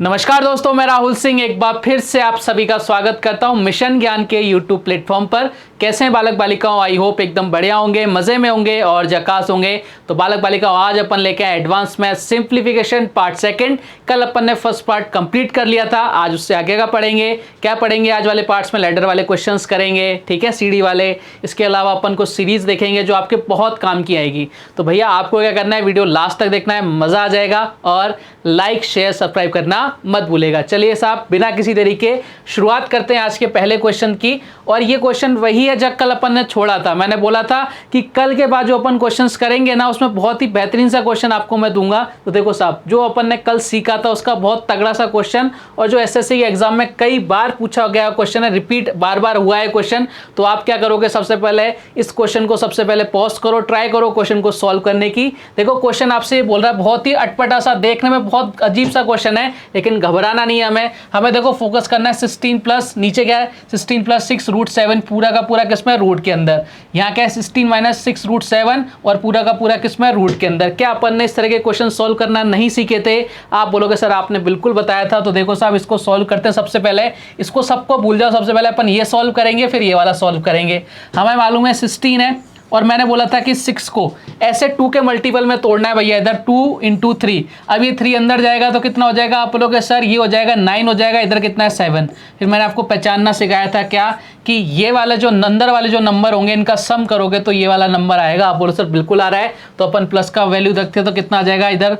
नमस्कार दोस्तों, मैं राहुल सिंह एक बार फिर से आप सभी का स्वागत करता हूं मिशन ज्ञान के यूट्यूब प्लेटफॉर्म पर। कैसे हैं बालक बालिकाओं? आई होप एकदम बढ़िया होंगे, मज़े में होंगे और झकास होंगे। तो बालक बालिकाओं, आज अपन लेके आए advance math simplification part second. कल अपन ने फर्स्ट पार्ट कंप्लीट कर लिया था, आज उससे आगे का पढ़ेंगे। क्या पढ़ेंगे आज वाले पार्ट्स में? लैडर वाले क्वेश्चन करेंगे, ठीक है, सीडी वाले। इसके अलावा अपन को सीरीज देखेंगे जो आपके बहुत काम की आएगी। तो भैया आपको क्या करना है, वीडियो लास्ट तक देखना है, मज़ा आ जाएगा। और लाइक शेयर सब्सक्राइब करना मत भूलेगा। चलिए साहब, बिना किसी देरी के शुरुआत करते हैं आज के पहले क्वेश्चन की। और ये क्वेश्चन वही है जब कल अपन ने छोड़ा था। मैंने बोला था कि कल के बाद जो अपन क्वेश्चंस करेंगे ना, उसमें बहुत ही बेहतरीन सा क्वेश्चन आपको मैं दूंगा। तो देखो साहब, जो अपन ने कल सीखा था उसका बहुत तगड़ा सा क्वेश्चन, और जो एसएससी के एग्जाम में कई बार पूछा गया क्वेश्चन है, रिपीट बार बार हुआ है क्वेश्चन। तो आप क्या करोगे, सबसे पहले इस क्वेश्चन को सबसे पहले पॉज करो, ट्राई करो क्वेश्चन को सॉल्व करने की। देखो क्वेश्चन आपसे ये बोल रहा है, बहुत ही अटपटा सा, देखने में बहुत अजीब सा क्वेश्चन है, लेकिन घबराना नहीं है हमें देखो फोकस करना है 16 प्लस, नीचे क्या है 16 प्लस 6 रूट 7, पूरा का पूरा किसमें, रूट के अंदर। यहाँ क्या है 16 माइनस 6 रूट 7, और पूरा का पूरा किसमें, रूट के अंदर। क्या अपन ने इस तरह के क्वेश्चन सॉल्व करना नहीं सीखे थे? आप बोलोगे सर आपने बिल्कुल बताया था। तो देखो साहब, इसको सॉल्व करते हैं। सबसे पहले इसको सबको भूल जाओ, सबसे पहले अपन ये सॉल्व करेंगे, फिर ये वाला सॉल्व करेंगे। हमें मालूम है 16 है, और मैंने बोला था कि 6 को ऐसे 2 के मल्टीपल में तोड़ना है भैया, इधर 2 इंटू 3। अब ये 3 अंदर जाएगा तो कितना हो जाएगा? आप बोलोगे सर ये हो जाएगा 9 हो जाएगा, इधर कितना है 7। फिर मैंने आपको पहचानना सिखाया था क्या, कि ये वाले जो अंदर वाले जो नंबर होंगे इनका सम करोगे तो ये वाला नंबर आएगा। आप बोलो सर बिल्कुल आ रहा है। तो अपन प्लस का वैल्यू रखते हैं तो कितना आ जाएगा, इधर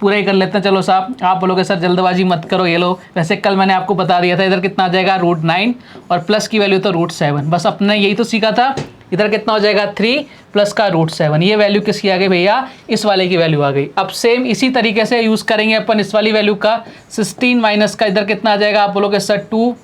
पूरा ही कर लेते हैं। चलो साहब, आप बोलोगे सर जल्दबाजी मत करो, ये लो, वैसे कल मैंने आपको बता दिया था। इधर कितना आ जाएगा, रूट 9, और प्लस की वैल्यू तो रूट 7। बस अपने यही तो सीखा था। इधर कितना हो जाएगा 3 प्लस का रूट 7। ये वैल्यू किसकी आ गई भैया, इस वाले की वैल्यू आ गई। अब सेम इसी तरीके से यूज़ करेंगे अपन इस वाली वैल्यू का, 16 माइनस का, इधर कितना आ जाएगा, आप बोलोगे सर 2।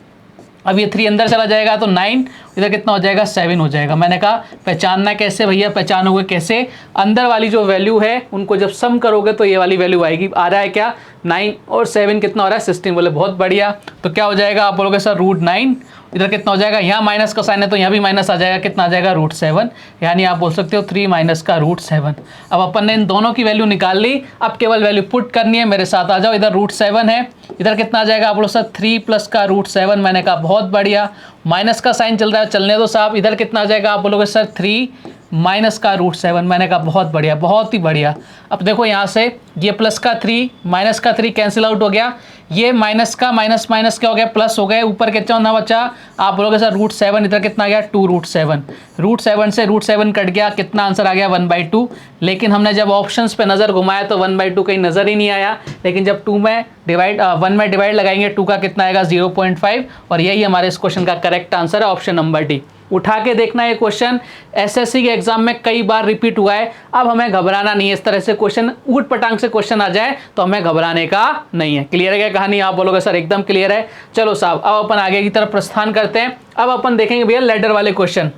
अब ये 3 अंदर चला जाएगा तो 9, इधर कितना हो जाएगा 7 हो जाएगा। मैंने कहा पहचानना कैसे भैया, पहचानोगे कैसे? अंदर वाली जो वैल्यू है उनको जब सम करोगे तो ये वाली वैल्यू आएगी। आ रहा है क्या 9 और 7 कितना हो रहा है 16। बोले बहुत बढ़िया। तो क्या हो जाएगा, आप बोलोगे सर रूट 9, इधर कितना हो जाएगा, यहाँ माइनस का साइन है तो यहाँ भी माइनस आ जाएगा, कितना आ जाएगा रूट 7। यानी आप बोल सकते हो 3 माइनस का रूट 7। अब अपन ने इन दोनों की वैल्यू निकाल ली, अब केवल वैल्यू पुट करनी है। मेरे साथ आ जाओ, इधर रूट 7 है, इधर कितना आ जाएगा, आप बोलो सर 3 प्लस का रूट 7। मैंने कहा बहुत बढ़िया। माइनस का साइन चल रहा है, चलने दो साहब। इधर कितना आ जाएगा, आप बोलोगे सर 3 माइनस का रूट 7। मैंने कहा बहुत बढ़िया, बहुत ही बढ़िया। अब देखो यहाँ से ये प्लस का 3 माइनस का 3 कैंसिल आउट हो गया, ये माइनस का माइनस माइनस क्या हो गया, प्लस हो गए। ऊपर कितना ना बचा, आप बोलोगे सर रूट 7, इधर कितना आ गया 2 रूट 7। रूट 7 से रूट 7 कट गया, कितना आंसर आ गया 1/2। लेकिन हमने जब ऑप्शंस पे नज़र घुमाया तो 1/2 कहीं नज़र ही नहीं आया। लेकिन जब 1 में डिवाइड लगाएंगे, 2 का कितना आएगा 0.5, और यही हमारे इस क्वेश्चन का करेक्ट आंसर है, ऑप्शन नंबर डी। उठा के देखना, ये क्वेश्चन एसएससी के एग्जाम में कई बार रिपीट हुआ है। अब हमें घबराना नहीं है, इस तरह से क्वेश्चन ऊट पटांग से क्वेश्चन आ जाए तो हमें घबराने का नहीं है। क्लियर है क्या कहानी? आप बोलोगे सर एकदम क्लियर है। चलो साहब, अब अपन आगे की तरफ प्रस्थान करते हैं। अब अपन देखेंगे भैया लैडर वाले क्वेश्चन।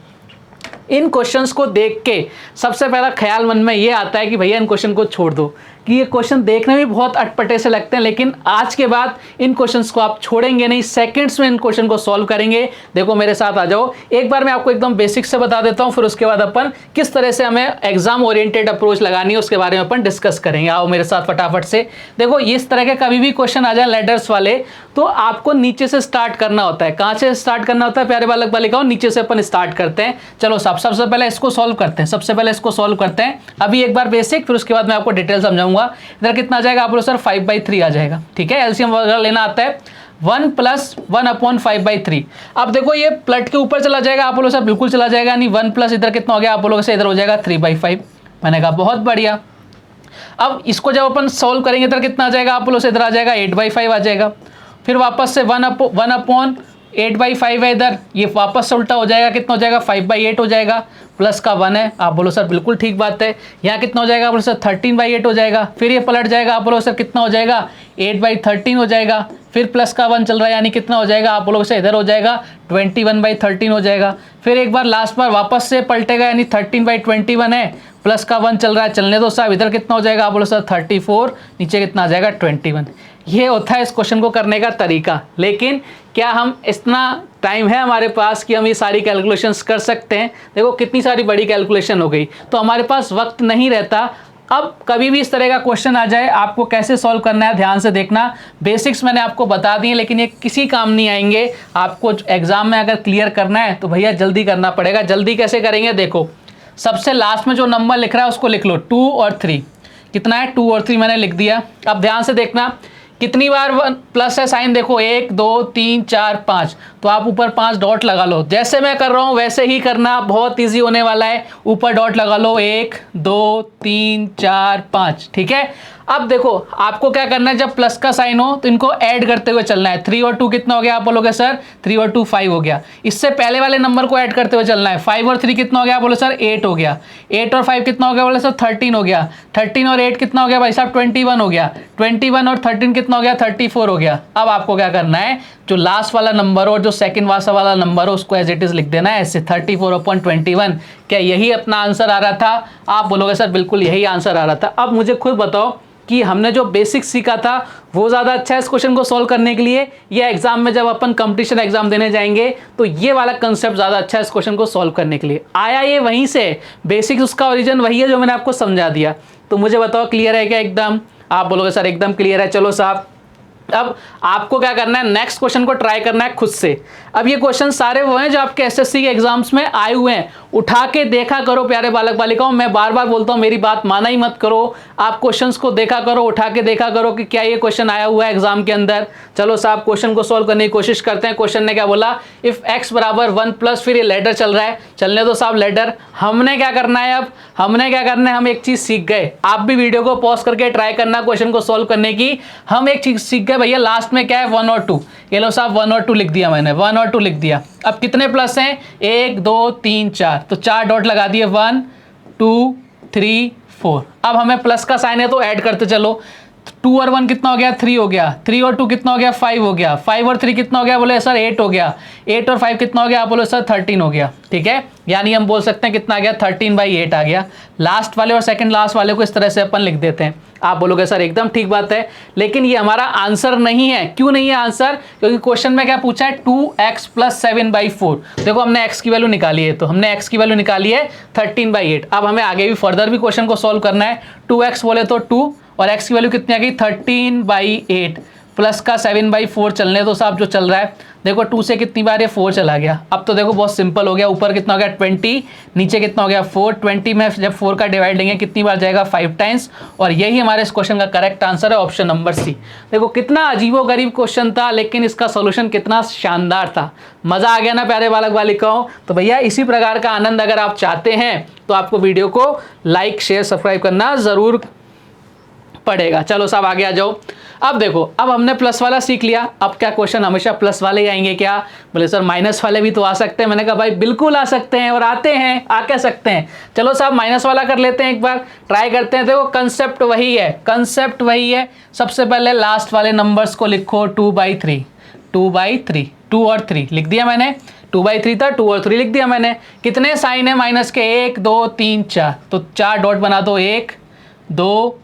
इन क्वेश्चंस को देख के सबसे पहला ख्याल मन में ये आता है कि भैया इन क्वेश्चन को छोड़ दो, कि ये क्वेश्चन देखने में बहुत अटपटे से लगते हैं, लेकिन आज के बाद इन क्वेश्चंस को आप छोड़ेंगे नहीं, सेकंड्स में इन क्वेश्चन को सॉल्व करेंगे। देखो मेरे साथ आ जाओ, एक बार मैं आपको एकदम बेसिक से बता देता हूं, फिर उसके बाद अपन किस तरह से हमें एग्जाम ओरिएंटेड अप्रोच लगानी है उसके बारे में अपन डिस्कस करेंगे। आओ मेरे साथ फटाफट से। देखो इस तरह के कभी भी क्वेश्चन आ जाए लैडर्स वाले, तो आपको नीचे से स्टार्ट करना होता है। कहाँ से स्टार्ट करना होता है प्यारे बालक बालिकाओं? नीचे से अपन स्टार्ट करते हैं। चलो साहब, सबसे पहले इसको सॉल्व करते हैं, सबसे पहले इसको सॉल्व करते हैं। अभी एक बार बेसिक, फिर उसके बाद मैं आपको डिटेल समझाऊंगा। इधर कितना आ जाएगा, आप बोलो सर 5/3 आ जाएगा, ठीक है। एलसीएम वगैरह लेना आता है, 1 + 1/5/3। अब देखो ये प्लट के ऊपर चला जाएगा, आप बोलो सर बिल्कुल चला जाएगा, यानी 1 प्लस इधर कितना हो गया, आप बोलोगे सर इधर हो जाएगा 3/5। मैंने कहा बहुत बढ़िया। अब इसको जब अपन सॉल्व करेंगे इधर कितना आ जाएगा, आप बोलो सर इधर आ जाएगा 8/5 आ जाएगा। फिर वापस से 1/8/5 है इधर, ये वापस से उल्टा हो जाएगा, कितना हो जाएगा 5/8 हो जाएगा। प्लस का 1 है, आप बोलो सर बिल्कुल ठीक बात है। यहाँ कितना हो जाएगा, आप बोलो सर 13/8 हो जाएगा। फिर ये पलट जाएगा, आप बोलो सर कितना हो जाएगा 8/13 हो जाएगा। फिर प्लस का 1 चल रहा है, यानी कितना हो जाएगा, आप बोलो सर इधर हो जाएगा 21/13 हो जाएगा। फिर एक बार लास्ट बार वापस से पलटेगा, यानी 13/21 है, प्लस का 1 चल रहा है, चलने दो साहब। इधर कितना हो जाएगा, आप बोलो सर 34, नीचे कितना आ जाएगा 21। ये होता है इस क्वेश्चन को करने का तरीका। लेकिन क्या हम इतना टाइम है हमारे पास कि हम ये सारी कैलकुलेशंस कर सकते हैं? देखो कितनी सारी बड़ी कैलकुलेशन हो गई, तो हमारे पास वक्त नहीं रहता। अब कभी भी इस तरह का क्वेश्चन आ जाए, आपको कैसे सॉल्व करना है ध्यान से देखना। बेसिक्स मैंने आपको बता दिए, लेकिन ये किसी काम नहीं आएंगे। आपको एग्जाम में अगर क्लियर करना है तो भैया जल्दी करना पड़ेगा। जल्दी कैसे करेंगे, देखो सबसे लास्ट में जो नंबर लिख रहा है उसको लिख लो, 2 और 3। कितना है, 2 और 3 मैंने लिख दिया। अब ध्यान से देखना कितनी बार प्लस है साइन, देखो 1 2 3 4 5, तो आप ऊपर 5 डॉट लगा लो। जैसे मैं कर रहा हूं वैसे ही करना, बहुत इजी होने वाला है। ऊपर डॉट लगा लो, 1 2 3 4 5, ठीक है। अब देखो आपको क्या करना है, जब प्लस का साइन हो तो इनको ऐड करते हुए चलना है। 3 और 2 कितना हो गया, आप बोलोगे सर 3 और 2 5 हो गया। इससे पहले वाले नंबर को ऐड करते हुए चलना है। 5 और 3 कितना हो गया, बोलो सर 8 हो गया। 8 और 5 कितना हो गया, बोले सर 13 हो गया। 13 और 8 कितना हो गया भाई साहब, 21 हो गया। 21 और 13 कितना हो गया, 34 हो गया। अब आपको क्या करना है, जो लास्ट वाला नंबर हो और जो सेकंड वाला नंबर हो उसको एज इट इज लिख देना है ऐसे, 34/21। क्या यही अपना आंसर आ रहा था? आप बोलोगे सर बिल्कुल यही आंसर आ रहा था। अब मुझे खुद बताओ कि हमने जो बेसिक सीखा था वो ज़्यादा अच्छा है इस क्वेश्चन को सॉल्व करने के लिए, या एग्जाम में जब अपन कंपटीशन एग्जाम देने जाएंगे तो ये वाला कंसेप्ट ज़्यादा अच्छा है इस क्वेश्चन को सॉल्व करने के लिए? आया ये वहीं से, बेसिक्स उसका ओरिजिन वही है जो मैंने आपको समझा दिया। तो मुझे बताओ क्लियर है क्या एकदम? आप बोलोगे सर एकदम क्लियर है। चलो साहब, अब आपको क्या करना है, नेक्स्ट क्वेश्चन को ट्राई करना है खुद से। अब ये क्वेश्चन सारे वो हैं जो आपके एसएससी के एग्जाम्स में आए हुए हैं। उठा के देखा करो प्यारे बालक बालिकाओं, मैं बार बार बोलता हूं मेरी बात माना ही मत करो। आप क्वेश्चंस को देखा करो, उठा के देखा करो कि क्या ये क्वेश्चन आया हुआ है एग्जाम के अंदर। चलो साहब क्वेश्चन को सॉल्व करने की कोशिश करते हैं। क्वेश्चन ने क्या बोला, इफ x बराबर 1 प्लस, फिर ये लेडर चल रहा है, चलने दो साहब लेडर। हमने क्या करना है, अब हमने क्या करना है, हम एक चीज सीख गए। आप भी वीडियो को पॉज करके ट्राई करना क्वेश्चन को सॉल्व करने की। हम एक चीज सीख गए भैया, लास्ट में क्या है 1 और 2। ये लो साहब 1 और 2 लिख दिया मैंने, 1 और 2 लिख दिया। अब कितने प्लस हैं, 1 2 3 4, तो 4 डॉट लगा दिए, 1 2 3 4। अब हमें प्लस का साइन है तो ऐड करते चलो। 2 और 1 कितना हो गया, 3 हो गया। 3 और 2 कितना हो गया, 5 हो गया। 5 और 3 कितना हो गया, बोले सर 8 हो गया। 8 और 5 कितना हो गया, आप बोले सर 13 हो गया। ठीक है, यानी हम बोल सकते हैं कितना आ गया, 13/8 आ गया। लास्ट वाले और सेकंड लास्ट वाले को इस तरह से अपन लिख देते हैं। आप बोलोगे सर एकदम ठीक बात है, लेकिन ये हमारा आंसर नहीं है। क्यों नहीं है आंसर, क्योंकि क्वेश्चन में क्या पूछा है, 2x + 7/4। देखो हमने x की वैल्यू निकाली है, तो हमने x की वैल्यू निकाली है 13/8। अब हमें आगे भी फर्दर भी क्वेश्चन को सॉल्व करना है। 2x बोले तो 2 और x की वैल्यू कितनी आ गई, 13/8 प्लस का 7/4 चलने तो साहब जो चल रहा है। देखो 2 से कितनी बार ये 4 चला गया। अब तो देखो बहुत सिंपल हो गया, ऊपर कितना हो गया 20, नीचे कितना हो गया 4। 20 में जब 4 का डिवाइड लेंगे कितनी बार जाएगा, 5 टाइम्स। और यही हमारे इस क्वेश्चन का करेक्ट आंसर है, ऑप्शन नंबर सी। देखो कितना अजीबोगरीब क्वेश्चन था, लेकिन इसका सोल्यूशन कितना शानदार था। मजा आ गया ना प्यारे बालक बालिकाओं? तो भैया इसी प्रकार का आनंद अगर आप चाहते हैं तो आपको वीडियो को लाइक शेयर सब्सक्राइब करना जरूर पड़ेगा। चलो साहब आगे आ जाओ। अब देखो, अब हमने प्लस वाला सीख लिया। अब क्या क्वेश्चन हमेशा प्लस वाले ही आएंगे क्या? बोले सर माइनस वाले भी तो आ सकते हैं। मैंने कहा भाई बिल्कुल आ सकते हैं, और आते हैं, आ क्या सकते हैं। चलो साहब माइनस वाला कर लेते हैं, एक बार ट्राई करते हैं। देखो कंसेप्ट वही है, कंसेप्ट वही है। सबसे पहले लास्ट वाले नंबर्स को लिखो, 2/3 2/3, 2 और 3 लिख दिया मैंने। 2/3 था, 2 और 3 लिख दिया मैंने। कितने साइन है माइनस के, 1 2 3 4, तो 4 डॉट बना दो, 1 2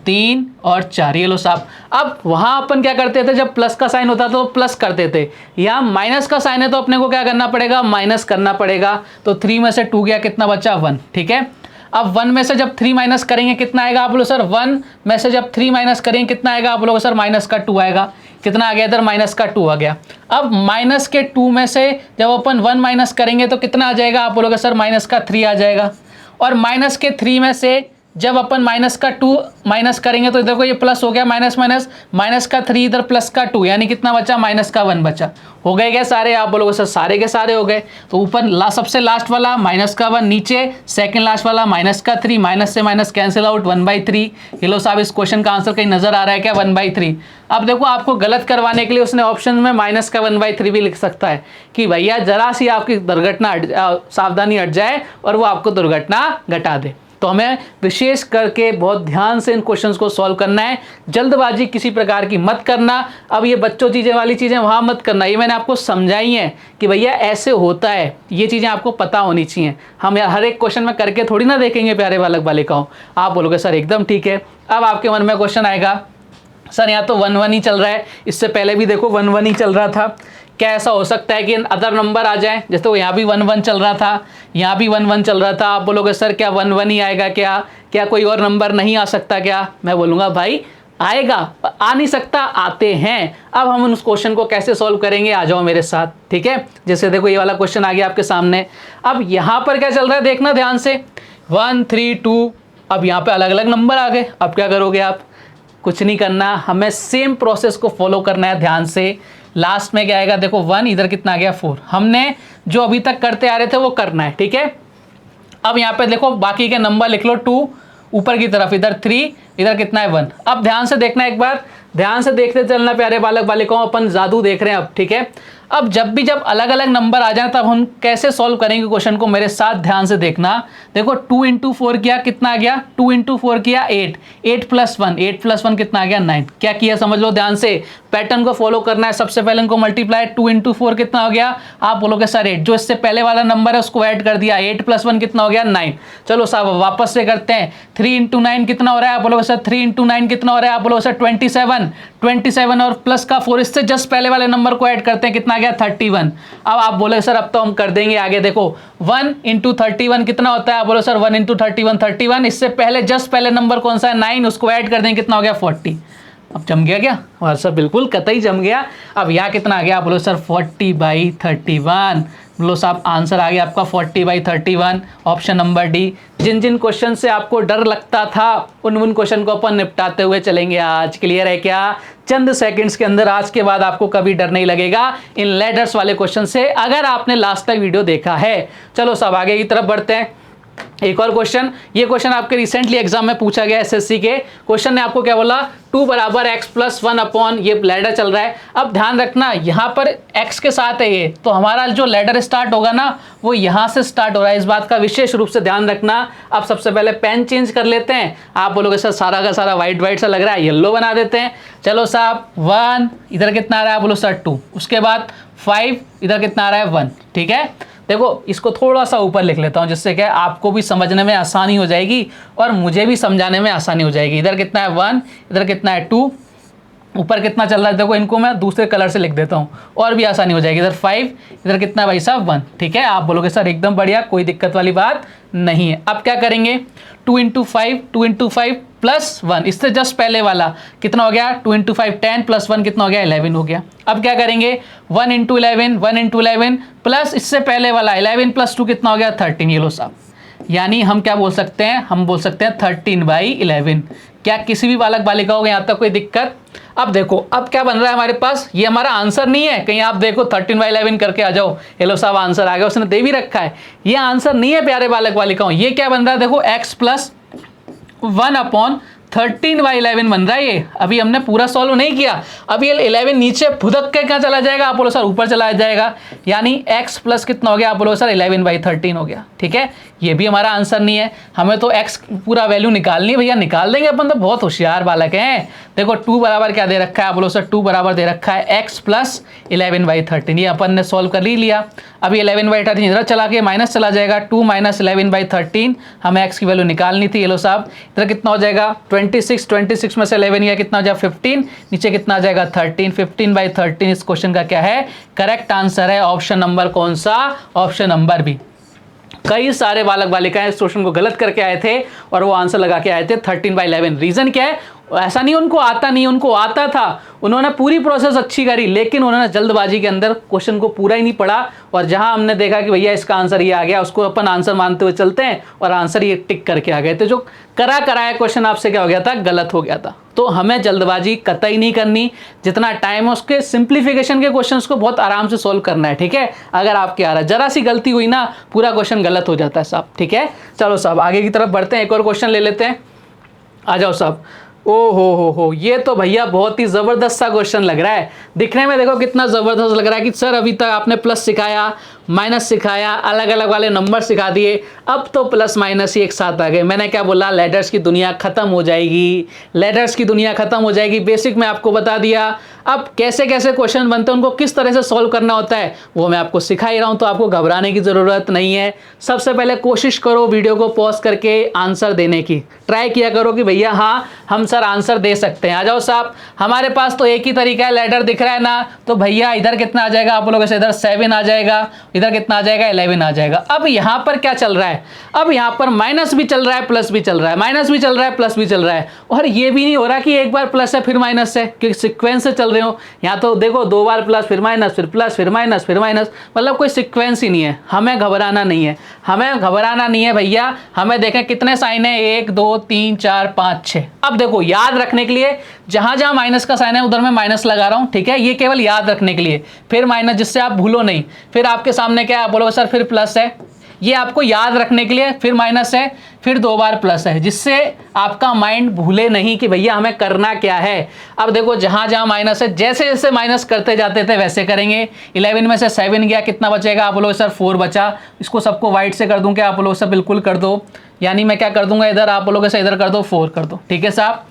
3 और 4। ये लो साहब। अब वहां अपन क्या करते थे, जब प्लस का साइन होता था तो प्लस करते थे। यहाँ माइनस का साइन है तो अपने को क्या करना पड़ेगा, माइनस करना पड़ेगा। तो 3 में से 2 गया, कितना बचा 1। ठीक है, अब 1 में से जब 3 माइनस करेंगे कितना आएगा, आप बोलो सर 1 में से जब 3 माइनस करेंगे कितना आएगा, आप बोलोगे सर माइनस का 2 आएगा। कितना आ गया इधर, माइनस का 2 आ गया। अब माइनस के 2 में से जब अपन 1 माइनस करेंगे तो कितना आ जाएगा, आप बोलोगे सर माइनस का 3 आ जाएगा। और माइनस के 3 में से जब अपन माइनस का 2 माइनस करेंगे तो इधर को ये प्लस हो गया, माइनस माइनस, माइनस का 3 इधर प्लस का 2, यानी कितना बचा, माइनस का 1 बचा। हो गए क्या सारे, आप बोलोगे सर सारे के सारे हो गए। तो ऊपर सबसे लास्ट वाला माइनस का 1, नीचे सेकंड लास्ट वाला माइनस का 3, माइनस से माइनस कैंसिल आउट, 1/3। ये लो साहब इस क्वेश्चन का आंसर कहीं नजर आ रहा है क्या, 1/3। अब देखो आपको गलत करवाने के लिए उसने ऑप्शन में माइनस का 1/3 भी लिख सकता है कि भैया जरा सी आपकी दुर्घटना सावधानी हट जाए और वो आपको दुर्घटना घटा दे। तो हमें विशेष करके बहुत ध्यान से इन क्वेश्चंस को सॉल्व करना है। जल्दबाजी किसी प्रकार की मत करना। अब ये बच्चों चीज़ें वाली चीज़ें वहाँ मत करना, ये मैंने आपको समझाई हैं कि भैया ऐसे होता है, ये चीज़ें आपको पता होनी चाहिए। हम यार हर एक क्वेश्चन में करके थोड़ी ना देखेंगे प्यारे बालक बालिकाओं। आप बोलोगे सर एकदम ठीक है। अब आपके मन में क्वेश्चन आएगा, सर यहाँ तो 1-1 ही चल रहा है, इससे पहले भी देखो 1-1 ही चल रहा था, क्या ऐसा हो सकता है कि अदर नंबर आ जाए? जैसे वो यहाँ भी 1 1 चल रहा था, यहाँ भी 1 1 चल रहा था, आप बोलोगे सर क्या 1 1 ही आएगा क्या? क्या कोई और नंबर नहीं आ सकता क्या? मैं बोलूँगा भाई आएगा, आ नहीं सकता, आते हैं। अब हम उस क्वेश्चन को कैसे सॉल्व करेंगे, आ जाओ मेरे साथ, ठीक है। जैसे देखो ये वाला क्वेश्चन आ गया आपके सामने। अब यहाँ पर क्या चल रहा है देखना ध्यान से, 1 3 2, अब यहाँ पे अलग अलग नंबर आ गए। अब क्या करोगे आप? कुछ नहीं करना, हमें सेम प्रोसेस को फॉलो करना है ध्यान से। लास्ट में क्या आएगा देखो 1, इधर कितना आ गया 4, हमने जो अभी तक करते आ रहे थे वो करना है, ठीक है। अब यहाँ पे देखो बाकी के नंबर लिख लो, 2 ऊपर की तरफ, इधर 3, इधर कितना है 1। अब ध्यान से देखना, एक बार ध्यान से देखते चलना प्यारे बालक बालिकाओं, अपन जादू देख रहे हैं अब, ठीक है। अब जब अलग अलग नंबर आ जाए तब हम कैसे सॉल्व करेंगे क्वेश्चन को, मेरे साथ ध्यान से देखना। देखो 2 इंटू 4 किया, कितना आ गया? 2 इंटू 4 किया 8, 8 प्लस 1, 8 प्लस 1 कितना आ गया? 9। क्या किया समझ लो ध्यान से, पैटर्न को फॉलो करना है। सबसे पहले इनको मल्टीप्लाई, 2 इंटू 4 कितना हो गया? आप बोलोगे सर 8, जो इससे पहले वाला नंबर है उसको ऐड कर दिया, 8 प्लस 1 कितना हो गया? 9। चलो साहब वापस से करते हैं, 3 इंटू 9 कितना हो रहा है? आप बोलोगे सर 3 इंटू 9 कितना हो रहा है? आप बोलोगे सर 27, 27 और प्लस का 4, इससे जस्ट पहले वाले नंबर को ऐड करते हैं, कितना आ गया? 31। अब आप बोले सर अब तो हम कर देंगे आगे, देखो 1 इंटू 31 कितना होता है? आप बोलो सर 1 इंटू 31 31, इससे पहले जस्ट पहले नंबर कौन सा है? 9, उसको ऐड कर देंगे, कितना हो गया? 40। अब जम गया क्या? और सर बिल्कुल कतई जम गया। अब यहाँ कितना आ गया? आप बोलो सर 40/31। बोलो साहब आंसर आ गया आपका 40/31, ऑप्शन नंबर डी। जिन जिन क्वेश्चन से आपको डर लगता था उन क्वेश्चन को अपन निपटाते हुए चलेंगे आज। क्लियर है क्या? चंद सेकंड्स के अंदर, आज के बाद आपको कभी डर नहीं लगेगा इन लेडर्स वाले क्वेश्चन से, अगर आपने लास्ट तक वीडियो देखा है। चलो साहब आगे की तरफ बढ़ते हैं। एक और क्वेश्चन, ये क्वेश्चन आपके रिसेंटली एग्जाम में पूछा गया एसएससी के। क्वेश्चन ने आपको क्या बोला? 2 बराबर x प्लस 1 अपॉन, ये लैडर चल रहा है। अब ध्यान रखना यहाँ पर x के साथ है ये, तो हमारा जो लैडर स्टार्ट होगा ना वो यहाँ से स्टार्ट हो रहा है, इस बात का विशेष रूप से ध्यान रखना। अब सबसे पहले पेन चेंज कर लेते हैं। आप बोलोगे सर सारा का सारा वाइट वाइट सा लग रहा है, येलो बना देते हैं। चलो साहब 1, इधर कितना आ रहा है? बोलो सर 2, उसके बाद 5, इधर कितना आ रहा है? 1, ठीक है। देखो इसको थोड़ा सा ऊपर लिख लेता हूँ, जिससे क्या आपको भी समझने में आसानी हो जाएगी और मुझे भी समझाने में आसानी हो जाएगी। इधर कितना है? 1, इधर कितना है? 2, ऊपर कितना चल रहा है? देखो इनको मैं दूसरे कलर से लिख देता हूँ और भी आसानी हो जाएगी। इधर 5, इधर कितना है भाई साहब? 1, ठीक है। आप बोलोगे सर एकदम बढ़िया, कोई दिक्कत वाली बात नहीं है। अब क्या करेंगे? 2 इंटू 5, 2 इंटू 5 प्लस 1, इससे जस्ट पहले वाला कितना हो गया? 2 इंटू 5 10 प्लस 1 कितना हो गया? 11 हो गया। अब क्या करेंगे? 1 इंटू 11, 1 इंटू 11 प्लस इससे पहले वाला 11 प्लस 2 कितना हो गया? 13। ये लो साहब, यानी हम क्या बोल सकते हैं? हम बोल सकते हैं 13/11। क्या किसी भी बालक बालिका को यहाँ तक कोई दिक्कत? अब देखो अब क्या बन रहा है हमारे पास, ये हमारा आंसर नहीं है। कहीं आप देखो 13/11 करके आ जाओ, हेलो साहब आंसर आ गया, उसने दे भी रखा है। ये आंसर नहीं है प्यारे बालक बालिकाओं। ये क्या बन रहा है? देखो x प्लस 1 अपॉन 13/11 बन रहा है ये। अभी हमने पूरा सॉल्व नहीं किया, अभी ये 11 नीचे फुदक के क्या चला जाएगा? आप बोलो सर ऊपर चला जाएगा, यानी x प्लस कितना हो गया? आप बोलो सर 11/13 हो गया, ठीक है। ये भी हमारा आंसर नहीं है, हमें तो x पूरा वैल्यू निकालनी है भैया, निकाल देंगे अपन तो, बहुत होशियार बालक हैं। देखो 2 बराबर क्या दे रखा है? आप बोलो सर 2 बराबर दे रखा है x प्लस 11/13, ये अपन ने सॉल्व कर ही लिया। अभी 11/13 इधर चला के माइनस चला जाएगा, 2 माइनस 11/13, हमें x की वैल्यू निकालनी थी। ये लो साहब इधर कितना हो जाएगा? 26, 26 में से 11 या कितना हो जाएगा? 15, नीचे कितना आ जाएगा? 13, 15/13 इस क्वेश्चन का क्या है? करेक्ट आंसर है ऑप्शन नंबर कौन सा? Option number B. कई सारे बालक बालिकाएं इस क्वेश्चन को गलत करके आए थे और वो आंसर लगा के आए थे 13/11। रीजन क्या है? ऐसा नहीं उनको आता नहीं, उनको आता था, उन्होंने पूरी प्रोसेस अच्छी करी, लेकिन उन्होंने जल्दबाजी के अंदर क्वेश्चन को पूरा ही नहीं पढ़ा। और जहां हमने देखा कि भैया इसका आंसर ये आ गया, उसको अपन आंसर मानते हुए चलते हैं और आंसर ये टिक करके आ गए थे। जो कराया क्वेश्चन आपसे क्या हो गया था? गलत हो गया था। तो हमें जल्दबाजी कतई नहीं करनी, जितना टाइम है उसके सिंप्लीफिकेशन के क्वेश्चंस को बहुत आराम से सोल्व करना है, ठीक है। अगर आपके आ रहा है जरा सी गलती हुई ना, पूरा क्वेश्चन गलत हो जाता है साहब, ठीक है। चलो साहब आगे की तरफ बढ़ते हैं, एक और क्वेश्चन ले लेते हैं। आ जाओ साहब। ओ हो, ये तो भैया बहुत ही ज़बरदस्त सा क्वेश्चन लग रहा है। दिखने में देखो कितना ज़बरदस्त लग रहा है कि सर अभी तक आपने प्लस सिखाया, माइनस सिखाया, अलग अलग वाले नंबर सिखा दिए, अब तो प्लस माइनस ही एक साथ आ गए। मैंने क्या बोला? लेडर्स की दुनिया ख़त्म हो जाएगी, लेडर्स की दुनिया ख़त्म हो जाएगी। बेसिक में आपको बता दिया, अब कैसे कैसे क्वेश्चन बनते हैं, उनको किस तरह से सॉल्व करना होता है वो मैं आपको सिखा ही रहा हूं, तो आपको घबराने की ज़रूरत नहीं है। सबसे पहले कोशिश करो वीडियो को पॉज करके आंसर देने की, ट्राई किया करो कि भैया हाँ हम सर आंसर दे सकते हैं। आ जाओ साहब, हमारे पास तो एक ही तरीका है, लेटर दिख रहा है ना, तो भैया इधर कितना आ जाएगा आप लोगों से, इधर 7 आ जाएगा, इधर कितना आ जाएगा 11 आ जाएगा। अब यहाँ पर क्या चल रहा है, अब यहाँ पर माइनस भी चल रहा है प्लस भी चल रहा है, माइनस भी चल रहा है प्लस भी चल रहा है, और ये भी नहीं हो रहा कि एक बार प्लस है फिर माइनस है, क्योंकि सीक्वेंस से चल रहे हो। यहाँ तो देखो 2 बार प्लस फिर माइनस फिर प्लस फिर माइनस फिर माइनस, मतलब कोई सीक्वेंस ही नहीं है। हमें घबराना नहीं है, हमें घबराना नहीं है भैया। हमें देखें कितने साइन है, 1 2 3 4 5 6। अब देखो याद रखने के लिए जहां जहां माइनस का साइन है उधर मैं माइनस लगा रहा हूं, ठीक है, ये केवल याद रखने के लिए, फिर माइनस जिससे आप भूलो नहीं। फिर आपके सामने क्या है, बोलो सर फिर प्लस है, ये आपको याद रखने के लिए, फिर माइनस है, फिर 2 बार प्लस है, जिससे आपका माइंड भूले नहीं कि भैया हमें करना क्या है। अब देखो जहां जहां माइनस है, जैसे जैसे माइनस करते जाते थे वैसे करेंगे। 11 में से 7 गया, कितना बचेगा आप लोग सर 4 बचा। इसको सबको वाइट से कर दूं क्या आप लोग सब, बिल्कुल कर दो। यानी मैं क्या कर दूंगा इधर, आप लोग से इधर कर दो 4 कर दो, ठीक है साहब।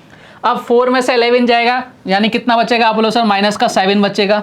अब 4 में से 11 जाएगा, यानी कितना बचेगा आप लोग सर, माइनस का 7 बचेगा।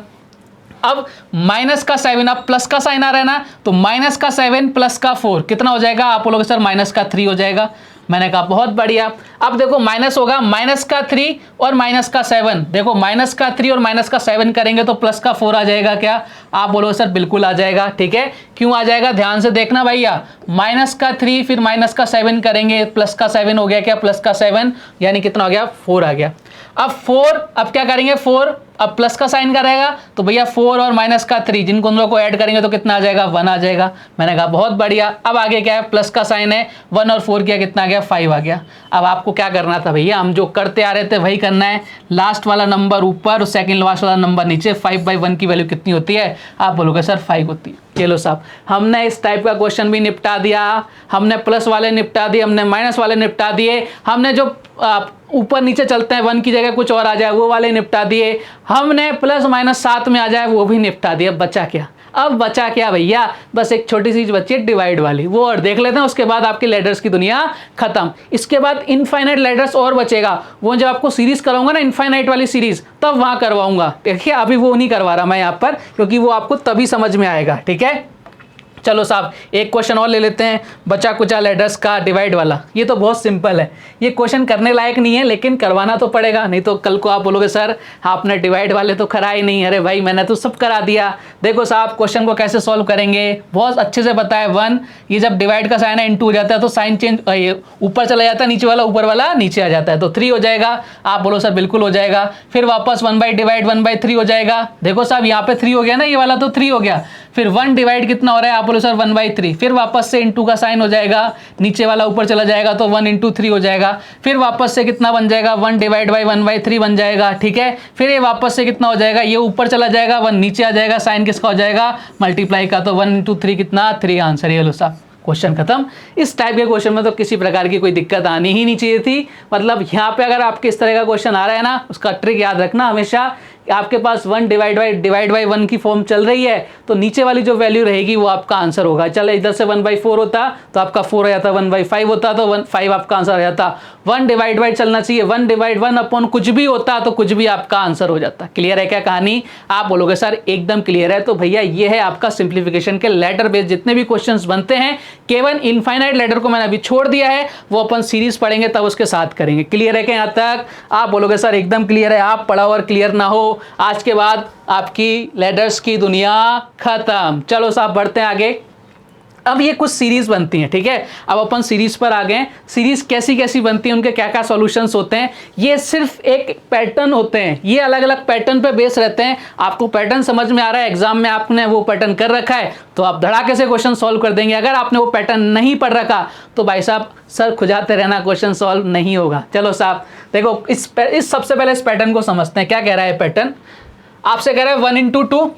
अब माइनस का 7, अब प्लस का साइन आ रहा है ना, तो माइनस का 7 प्लस का 4 कितना हो जाएगा आप लोग सर, माइनस का 3 हो जाएगा। मैंने कहा बहुत बढ़िया। अब देखो माइनस होगा, माइनस का 3 और माइनस का 7, देखो माइनस का 3 और माइनस का 7 करेंगे तो प्लस का 4 आ जाएगा क्या, आप बोलो सर बिल्कुल आ जाएगा, ठीक है। क्यों आ जाएगा, ध्यान से देखना भैया, माइनस का 3 फिर माइनस का 7 करेंगे, प्लस का 7 हो गया क्या, प्लस का 7 यानी कितना हो गया 4 आ गया। अब 4, अब क्या करेंगे 4, अब प्लस का साइन का रहेगा तो भैया 4 और माइनस का 3 जिनको दोनों को ऐड करेंगे तो कितना आ जाएगा 1 आ जाएगा। मैंने कहा बहुत बढ़िया। अब आगे क्या है, प्लस का साइन है, 1 और 4 किया कितना आ गया 5 आ गया। अब आपको क्या करना था भैया, हम जो करते आ रहे थे वही करना है। लास्ट वाला नंबर ऊपर और सेकंड लास्ट वाला नंबर नीचे। 5/1 की वैल्यू कितनी होती है, आप बोलोगे सर 5 होती है। चलो साहब, हमने इस टाइप का क्वेश्चन भी निपटा दिया, हमने प्लस वाले निपटा दिए, हमने माइनस वाले निपटा दिए, हमने जो ऊपर नीचे चलते हैं 1 की जगह कुछ और आ जाए वो वाले निपटा दिए, हमने प्लस माइनस 7 में आ जाए वो भी निपटा दिया। बचा क्या, अब बचा क्या भैया, बस एक छोटी सी चीज बची है डिवाइड वाली, वो और देख लेते हैं। उसके बाद आपकी लेटर्स की दुनिया खत्म। इसके बाद इनफाइनाइट लेटर्स और बचेगा, वो जब आपको सीरीज कराऊंगा ना इनफाइनाइट वाली सीरीज, तब वहां करवाऊंगा। देखिए अभी वो नहीं करवा रहा मैं यहाँ पर, क्योंकि वो आपको तभी समझ में आएगा, ठीक है। चलो साहब एक क्वेश्चन और ले लेते हैं, बचा कुचा लेटर्स का डिवाइड वाला। ये तो बहुत सिंपल है, ये क्वेश्चन करने लायक नहीं है, लेकिन करवाना तो पड़ेगा, नहीं तो कल को आप बोलोगे सर आपने डिवाइड वाले तो करा ही नहीं। अरे भाई मैंने तो सब करा दिया। देखो साहब क्वेश्चन को कैसे सॉल्व करेंगे बहुत अच्छे से पता है। 1, ये जब डिवाइड का साइन है इनटू हो जाता है तो साइन चेंज ऊपर चला जाता है, नीचे वाला ऊपर वाला नीचे आ जाता है, तो 3 हो जाएगा। आप बोलो सर बिल्कुल हो जाएगा। फिर वापस 1/डिवाइड 1/3 हो जाएगा। देखो साहब यहाँ पे 3 हो गया ना, ये वाला तो 3 हो गया। फिर 1 डिवाइड कितना हो रहा है, आप बोलो सर 1/3। फिर वापस से इंटू का साइन हो जाएगा, नीचे वाला ऊपर चला जाएगा तो 1 × 3 हो जाएगा। फिर वापस से कितना बन जाएगा, 1/1/3 बन जाएगा, ठीक है। फिर ये वापस से कितना हो जाएगा, ये ऊपर चला जाएगा 1 नीचे आ जाएगा, साइन किसका हो जाएगा मल्टीप्लाई का, तो 1 × 3 कितना 3 आंसर। ये लो साहब क्वेश्चन खत्म। इस टाइप के क्वेश्चन में तो किसी प्रकार की कोई दिक्कत आनी ही नहीं चाहिए थी। मतलब यहाँ पे अगर आपके इस तरह का क्वेश्चन आ रहा है ना, उसका ट्रिक याद रखना हमेशा, आपके पास 1 डिवाइड बाई 1 की फॉर्म चल रही है तो नीचे वाली जो वैल्यू रहेगी वो आपका आंसर होगा। चले इधर से 1/4 होता तो आपका 4 आ जाता, 1/5 होता तो 5 आपका आंसर आ जाता। 1 डिवाइड चलना चाहिए, 1/1 कुछ भी होता तो कुछ भी आपका आंसर हो जाता। क्लियर है क्या कहानी, आप बोलोगे सर एकदम क्लियर है। तो भैया ये है आपका सिंप्लीफिकेशन के लेटर बेस्ड जितने भी क्वेश्चंस बनते हैं। केवल इनफाइनाइट लेटर को मैंने अभी छोड़ दिया है, वो अपन सीरीज पढ़ेंगे तब उसके साथ करेंगे। क्लियर है क्या यहाँ तक, आप बोलोगे सर एकदम क्लियर है। आप पढ़ा और क्लियर ना हो, आज के बाद आपकी लेटर्स की दुनिया खत्म। चलो साहब बढ़ते हैं आगे। अब ये कुछ सीरीज बनती हैं, ठीक है। अब अपन सीरीज पर आ गए। सीरीज कैसी कैसी बनती हैं, उनके क्या क्या सॉल्यूशंस होते हैं, ये सिर्फ एक पैटर्न होते हैं, ये अलग अलग पैटर्न पे बेस रहते हैं। आपको पैटर्न समझ में आ रहा है, एग्जाम में आपने वो पैटर्न कर रखा है तो आप धड़ाके से क्वेश्चन सॉल्व कर देंगे। अगर आपने वो पैटर्न नहीं पढ़ रखा तो भाई साहब सर खुजाते रहना, क्वेश्चन सॉल्व नहीं होगा। चलो साहब देखो इस सबसे पहले इस पैटर्न को समझते हैं। क्या कह रहा है पैटर्न, आपसे कह रहा है 1 × 2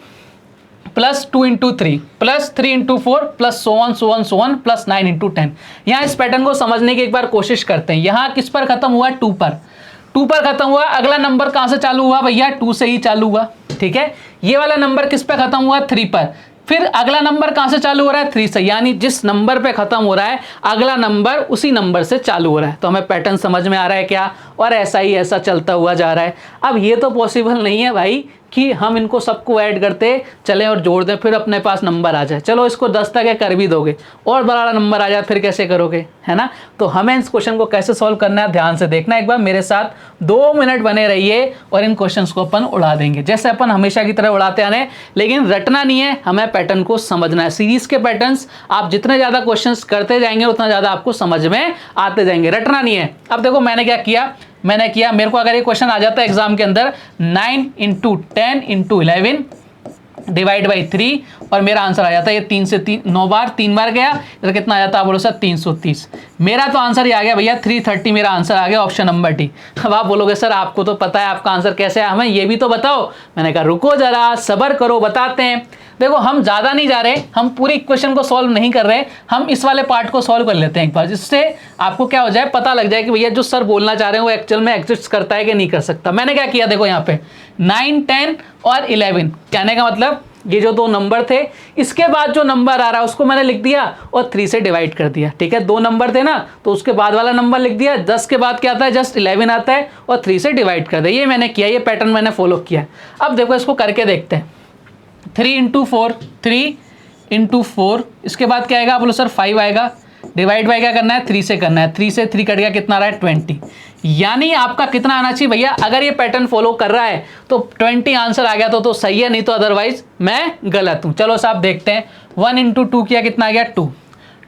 plus 2 × 3 plus 3 × 4 plus so on plus 9 × 10। यहाँ इस पैटर्न को समझने की एक बार कोशिश करते हैं। यहाँ किस पर खत्म हुआ, 2 पर खत्म हुआ। अगला नंबर कहाँ से चालू हुआ भैया, 2 से ही चालू हुआ, ठीक है। ये वाला नंबर किस पे खत्म हुआ, 3 पर। फिर अगला नंबर कहां से चालू हो रहा है, 3 से, यानी जिस नंबर पे खत्म हो रहा है अगला नंबर उसी नंबर से चालू हो रहा है। तो हमें पैटर्न समझ में आ रहा है क्या, और ऐसा ही ऐसा चलता हुआ जा रहा है। अब ये तो पॉसिबल नहीं है भाई कि हम इनको सबको ऐड करते चलें और जोड़ दें फिर अपने पास नंबर आ जाए। चलो इसको 10 तक कर भी दोगे और बड़ा नंबर आ जाए फिर कैसे करोगे, है ना। तो हमें इस क्वेश्चन को कैसे सॉल्व करना है ध्यान से देखना, एक बार मेरे साथ 2 मिनट बने रहिए और इन क्वेश्चंस को अपन उड़ा देंगे जैसे अपन हमेशा की तरह उड़ाते आने। लेकिन रटना नहीं है, हमें पैटर्न को समझना है। सीरीज के पैटर्न्स आप जितने ज़्यादा क्वेश्चंस करते जाएंगे उतना ज़्यादा आपको समझ में आते जाएंगे, रटना नहीं है। अब देखो मैंने क्या किया, मेरे को अगर ये क्वेश्चन आ जाता है एग्जाम के अंदर 9 × 10 × 11 डिवाइड बाई 3 और मेरा आंसर आ जाता है ये 3 से 9 बार 3 बार गया, इधर कितना आ जाता है आप बोलो सर 330। मेरा तो आंसर ही आ गया भैया 330, मेरा आंसर आ गया ऑप्शन नंबर डी। अब आप बोलोगे सर आपको तो पता है आपका आंसर कैसे है, हमें ये भी तो बताओ। मैंने कहा रुको जरा सब्र करो बताते हैं। देखो हम ज़्यादा नहीं जा रहे, हम पूरी इक्वेशन को सॉल्व नहीं कर रहे, हम इस वाले पार्ट को सॉल्व कर लेते हैं एक बार, जिससे आपको क्या हो जाए पता लग जाए कि भैया जो सर बोलना चाह रहे हैं वो एक्चुअल में एग्जिस्ट करता है कि नहीं कर सकता। मैंने क्या किया देखो यहाँ पे 9, 10 और 11, कहने का मतलब ये जो 2 नंबर थे इसके बाद जो नंबर आ रहा है उसको मैंने लिख दिया और 3 से डिवाइड कर दिया। ठीक है, 2 नंबर थे ना तो उसके बाद वाला नंबर लिख दिया, 10 के बाद क्या आता है जस्ट 11 आता है और 3 से डिवाइड कर दिया। ये मैंने किया, ये पैटर्न मैंने फॉलो किया। अब देखो इसको करके देखते हैं। 3 × 4 3 × 4, इसके बाद क्या आएगा बोलो सर 5 आएगा, डिवाइड बाई क्या करना है 3 से करना है, 3 से 3 कट गया कितना आ रहा है 20। यानी आपका कितना आना चाहिए भैया, अगर ये पैटर्न फॉलो कर रहा है तो 20 आंसर आ गया तो सही है, नहीं तो अदरवाइज मैं गलत हूं। चलो साहब देखते हैं। 1 × 2 किया कितना आ गया 2,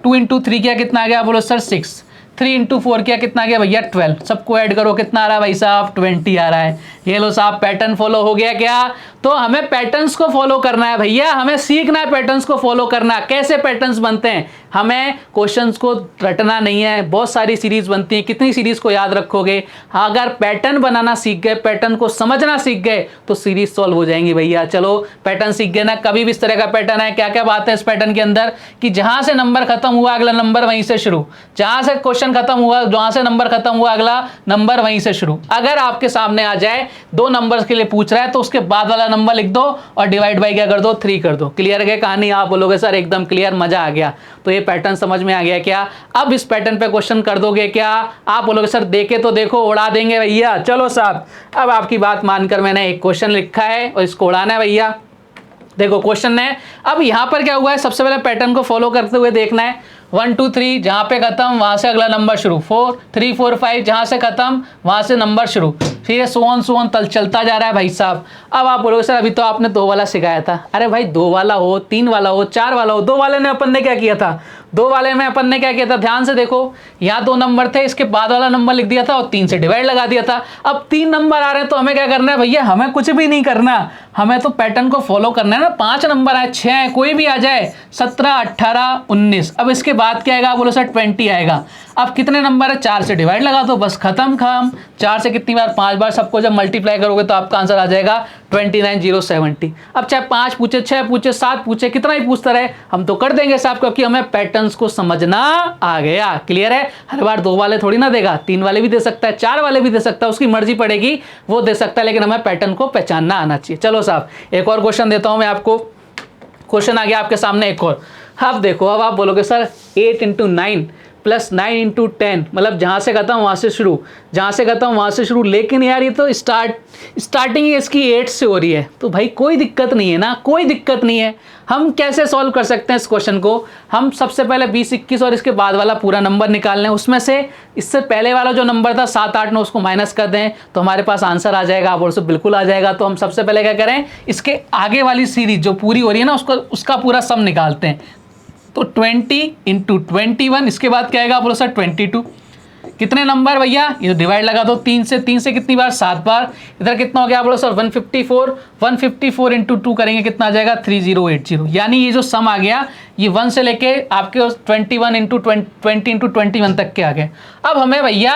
2 × 3 किया कितना आ गया बोलो सर 6, 3 × 4 किया कितना आ गया भैया 12। सबको ऐड करो कितना आ रहा है भाई साहब 20 आ रहा है। ये लो साहब पैटर्न फॉलो हो गया क्या। तो हमें पैटर्न्स को फॉलो करना है भैया, हमें सीखना है पैटर्न्स को फॉलो करना, कैसे पैटर्न्स बनते हैं। हमें क्वेश्चंस को रटना नहीं है, बहुत सारी सीरीज बनती है, कितनी सीरीज को याद रखोगे। अगर पैटर्न बनाना सीख गए, पैटर्न को समझना सीख गए तो सीरीज सॉल्व हो जाएंगी भैया। चलो पैटर्न सीख गए ना, कभी भी इस तरह का पैटर्न है, क्या क्या बात है इस पैटर्न के अंदर कि जहां से नंबर खत्म हुआ अगला नंबर वहीं से शुरू, जहां से क्वेश्चन खत्म हुआ जहां से नंबर खत्म हुआ अगला नंबर वहीं से शुरू। अगर आपके सामने आ जाए 2 नंबर्स के लिए पूछ रहा है तो उसके बाद वाला नंबर लिख दो और डिवाइड बाई क्या कर दो 3 कर दो। क्लियर है कहानी, आप बोलोगे सर एकदम क्लियर, मजा आ गया। तो ये पैटर्न समझ में आ गया क्या। अब इस पैटर्न पे क्वेश्चन कर दोगे क्या, आप बोलोगे सर देखे तो देखो उड़ा देंगे भैया। चलो साहब अब आपकी बात मानकर मैंने एक क्वेश्चन लिखा है और इसको उड़ाना है भैया। देखो क्वेश्चन है, अब यहां पर क्या हुआ है, सबसे पहले पैटर्न को फॉलो करते हुए देखना है। 1 2 3 जहां पे खत्म वहां से अगला नंबर शुरू, 4 3 4 5 जहां से खत्म वहां से नंबर शुरू, फिर सोन तल चलता जा रहा है भाई साहब। अब आप बोलोगे सर अभी तो आपने 2 वाला सिखाया था। अरे भाई 2 वाला हो, 3 वाला हो, 4 वाला हो, 2 वाले में अपन ने क्या किया था, 2 वाले में अपन ने क्या किया था, ध्यान से देखो यहाँ 2 नंबर थे, इसके बाद वाला नंबर लिख दिया था और 3 से डिवाइड लगा दिया था। अब 3 नंबर आ रहे हैं तो हमें क्या करना है भैया, हमें कुछ भी नहीं करना, हमें तो पैटर्न को फॉलो करना है ना। 5 नंबर आए, 6 है, कोई भी आ जाए, 17 18 19। अब इसके बाद क्या आएगा बोलो सर 20 आएगा। अब कितने नंबर है, 4 से डिवाइड लगा दो, बस खत्म खाम। 4 से कितनी बार, 5 बार, सबको जब मल्टीप्लाई करोगे तो आपका आंसर आ जाएगा 29070। अब चाहे 5 पूछे, 6 पूछे, 7 पूछे, कितना ही पूछता रहे हम तो कर देंगे साहब, क्योंकि हमें पैटर्न्स को समझना आ गया। क्लियर है, हर बार 2 वाले थोड़ी ना देगा, 3 वाले भी दे सकता है, 4 वाले भी दे सकता है, उसकी मर्जी पड़ेगी वो दे सकता है, लेकिन हमें पैटर्न को पहचानना आना चाहिए। चलो साहब एक और क्वेश्चन देता हूं मैं आपको। क्वेश्चन आ गया आपके सामने एक और। अब देखो, अब आप बोलोगे सर 8 × 9 + 9 × 10, मतलब जहाँ से खत्म वहाँ से शुरू, जहाँ से खत्म वहाँ से शुरू। लेकिन यार ये तो स्टार्टिंग इसकी 8 से हो रही है, तो भाई कोई दिक्कत नहीं है ना, कोई दिक्कत नहीं है। हम कैसे सॉल्व कर सकते हैं इस क्वेश्चन को, हम सबसे पहले 20 21 और इसके बाद वाला पूरा नंबर निकाल लें, उसमें से इससे पहले वाला जो नंबर था 7 8 9 उसको माइनस कर दें तो हमारे पास आंसर आ जाएगा। आप बोलो बिल्कुल आ जाएगा। तो हम सबसे पहले क्या करें, इसके आगे वाली सीरीज जो पूरी हो रही है ना उसका पूरा सम निकालते हैं। तो 20 × 21, इसके बाद क्या आएगा बोलो सर 22। कितने नंबर भैया, ये डिवाइड लगा दो 3 से, 3 से कितनी बार, 7 बार। इधर कितना हो गया बोलो सर 154, 154 × 2 करेंगे कितना आ जाएगा 3080। यानी ये जो सम आ गया ये 1 से लेके आपके 21 × 20 × 21 तक के आ गए। अब हमें भैया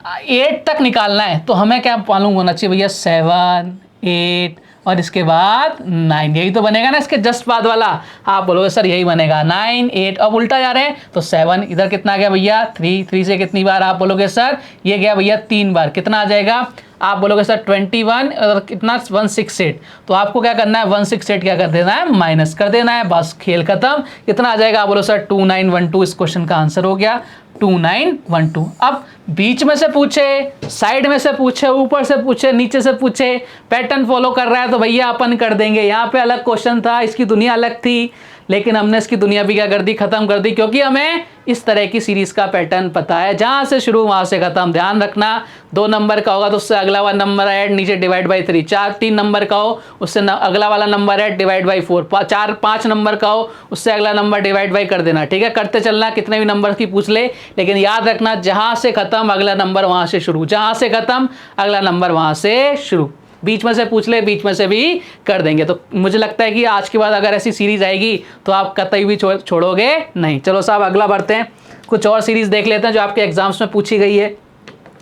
8 तक निकालना है, तो हमें क्या मालूम होना चाहिए भैया, 7 8 और इसके बाद 9, यही तो बनेगा ना इसके जस्ट बाद वाला। आप बोलोगे सर यही बनेगा 9 8, अब उल्टा जा रहे हैं तो 7, इधर कितना आ गया भैया 3 से कितनी बार, आप बोलोगे सर ये गया भैया 3 बार, कितना आ जाएगा आप बोलोगे सर 21 और कितना 168, तो आपको क्या करना है 168 क्या कर देना है, माइनस कर देना है, बस खेल खत्म। कितना आ जाएगा, आप बोलो सर 2912, इस क्वेश्चन का आंसर हो गया 2912। अब बीच में से पूछे, साइड में से पूछे, ऊपर से पूछे, नीचे से पूछे, पैटर्न फॉलो कर रहा है तो भैया अपन कर देंगे। यहाँ पे अलग क्वेश्चन था, इसकी दुनिया अलग थी, लेकिन हमने इसकी दुनिया भी क्या कर दी, खत्म कर दी, क्योंकि हमें इस तरह की सीरीज का पैटर्न पता है, जहां से शुरू वहां से खत्म। ध्यान रखना, 2 नंबर का होगा तो उससे अगला वाला नंबर ऐड, नीचे डिवाइड बाई 3, 3 नंबर का हो उससे अगला वाला number add, divide by 4, 5 number का हो उससे अगला नंबर डिवाइड बाई कर देना, ठीक है। करते चलना, कितने भी नंबर की पूछ ले, लेकिन याद रखना जहां से खत्म अगला नंबर वहां से शुरू, जहां से खत्म अगला नंबर वहां से शुरू। बीच में से पूछ ले, बीच में से भी कर देंगे। तो मुझे लगता है कि आज के बाद अगर ऐसी सीरीज आएगी तो आप कतई भी छोड़ोगे नहीं। चलो साहब अगला बढ़ते हैं, कुछ और सीरीज देख लेते हैं जो आपके एग्जाम्स में पूछी गई है।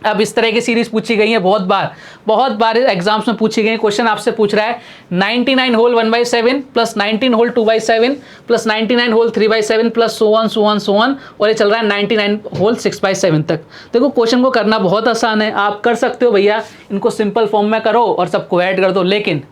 अब इस तरह की सीरीज पूछी गई है बहुत बार एग्जाम्स में पूछी गई है। क्वेश्चन आपसे पूछ रहा है 99 whole 1/7 plus 19 whole 2/7 plus 99 whole 3/7 plus so on, और ये चल रहा है 99 होल 6/7 तक। देखो क्वेश्चन को करना बहुत आसान है, आप कर सकते हो भैया, इनको सिंपल फॉर्म में करो और सबको ऐड कर दो। लेकिन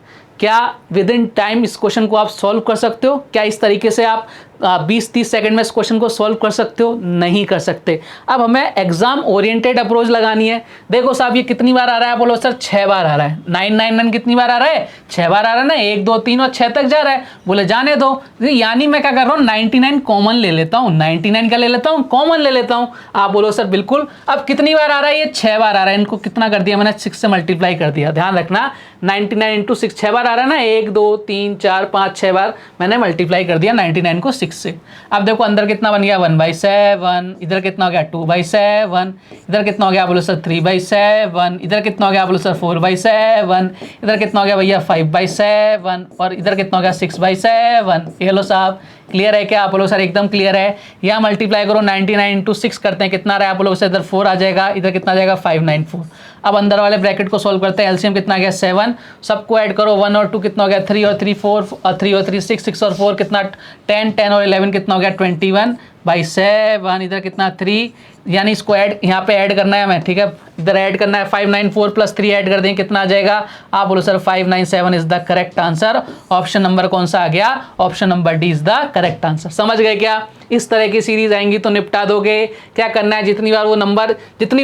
क्या विद इन टाइम इस क्वेश्चन को आप सॉल्व कर सकते हो? क्या इस तरीके से आप 20-30 सेकंड में इस क्वेश्चन को सॉल्व कर सकते हो? नहीं कर सकते। अब हमें एग्जाम ओरिएंटेड अप्रोच लगानी है। देखो साहब ये कितनी बार आ रहा है, बोलो सर 6 बार आ रहा है। 999 कितनी बार आ रहा है, 6 बार आ रहा है ना, 1 2 3 और 6 तक जा रहा है। बोले जाने दो, यानी मैं क्या कर रहा हूँ 99 कॉमन ले लेता हूँ, 99 का ले लेता हूँ, कॉमन ले लेता हूँ। आप बोलो सर बिल्कुल। अब कितनी बार आ रहा है, ये 6 बार आ रहा है, इनको कितना कर दिया मैंने, 6 से मल्टीप्लाई कर दिया। ध्यान रखना 99 × 6, 6 बार आ रहा है ना, 1 2 3 4 5 6 बार मैंने मल्टीप्लाई कर दिया 99 को 6 से। अब देखो अंदर कितना बन गया 1/7, इधर कितना हो गया 2/7, इधर कितना हो गया बोलो सर 3/7, इधर कितना हो गया बोलो सर 4/7, इधर कितना हो गया भैया 5/7, और इधर कितना हो गया 6/7। ये लो साहब क्लियर है क्या? आप बोलो सर एकदम क्लियर है। यहाँ मल्टीप्लाई करो 99 × 6 करते हैं, कितना रहा है आप बोलो सर, इधर 4 आ जाएगा, इधर कितना आ जाएगा 594। अब अंदर वाले ब्रैकेट को सोल्व करते हैं, एलसीएम कितना आ गया 7, सबको ऐड करो 1 और 2 कितना हो गया 3 और 3 4, 3 और 3 6, 6 और 4 कितना 10, 10 और 11 कितना हो गया 21/7, इधर कितना 3, यानी इसको ऐड यहाँ पे ऐड करना है हमें, ठीक है। इधर ऐड करना है 594 प्लस 3 ऐड कर देंगे, कितना आ जाएगा आप बोलो sir 597 is the correct answer. Option number कौन सा आ गया? Option number D is the correct answer. समझ गए क्या? इस तरह की सीरीज आएंगी तो निपटा दोगे। क्या करना है, जितनी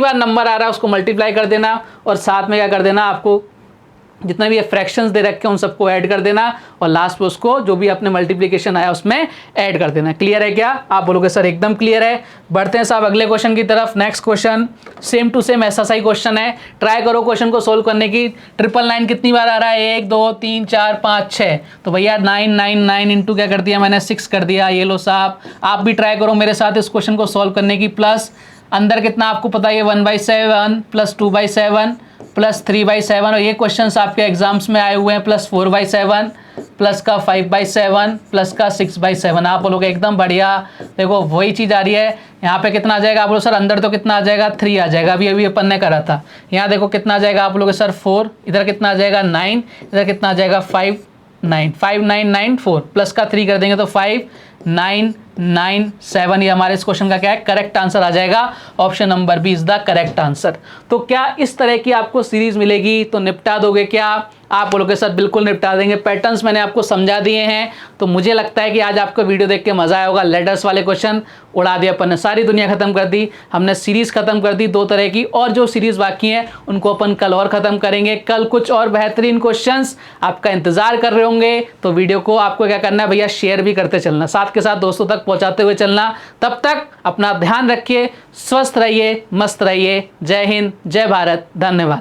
बार नंबर आ रहा है उसको मल्टीप्लाई कर देना, और साथ में क्या कर देना, आपको जितने भी ये फ्रैक्शंस दे रखे हैं उन सबको ऐड कर देना, और लास्ट में उसको जो भी अपने मल्टीप्लिकेशन आया उसमें ऐड कर देना। क्लियर है क्या? आप बोलोगे सर एकदम क्लियर है। बढ़ते हैं साहब अगले क्वेश्चन की तरफ। Next question same to same ऐसा सा ही क्वेश्चन है, ट्राई करो क्वेश्चन को सोल्व करने की। 999 कितनी बार आ रहा है, 1 2 3 4 5 6, तो भैया 999 इंटू क्या कर दिया मैंने 6 कर दिया। ये लो साहब आप भी ट्राई करो मेरे साथ इस क्वेश्चन को सोल्व करने की। प्लस अंदर कितना आपको पता है 1/7 प्लस 2/7 प्लस 3/7, और ये क्वेश्चंस आपके एग्जाम्स में आए हुए हैं, प्लस 4/7 प्लस का 5/7 प्लस का 6/7। आप बोलोगे एकदम बढ़िया। देखो वही चीज़ आ रही है, यहाँ पे कितना आ जाएगा आप बोलो सर, अंदर तो कितना आ जाएगा 3 आ जाएगा, अभी अपन ने करा था। यहाँ देखो कितना आ जाएगा आप बोलोगे सर 4, इधर कितना आ जाएगा 9, इधर कितना आ जाएगा 5994 प्लस का 3 कर देंगे तो 5997। ये हमारे इस क्वेश्चन का क्या है, करेक्ट आंसर आ जाएगा। Option number B is the correct answer. तो क्या इस तरह की आपको सीरीज मिलेगी तो निपटा दोगे क्या? आप बोलोगे सर बिल्कुल निपटा देंगे। पैटर्न्स मैंने आपको समझा दिए हैं, तो मुझे लगता है कि आज आपको वीडियो देख के मजा आया होगा। लेटर्स वाले क्वेश्चन उड़ा दिया अपन ने, सारी दुनिया खत्म कर दी, हमने सीरीज खत्म कर दी 2 तरह की, और जो सीरीज बाकी है उनको अपन कल और खत्म करेंगे। कल कुछ और बेहतरीन क्वेश्चंस आपका इंतजार कर रहे होंगे, तो वीडियो को आपको क्या करना है भैया, शेयर भी करते चलना, साथ के साथ दोस्तों तक पहुंचाते हुए चलना। तब तक अपना ध्यान रखिए, स्वस्थ रहिए, मस्त रहिए। जय हिंद, जय भारत, धन्यवाद।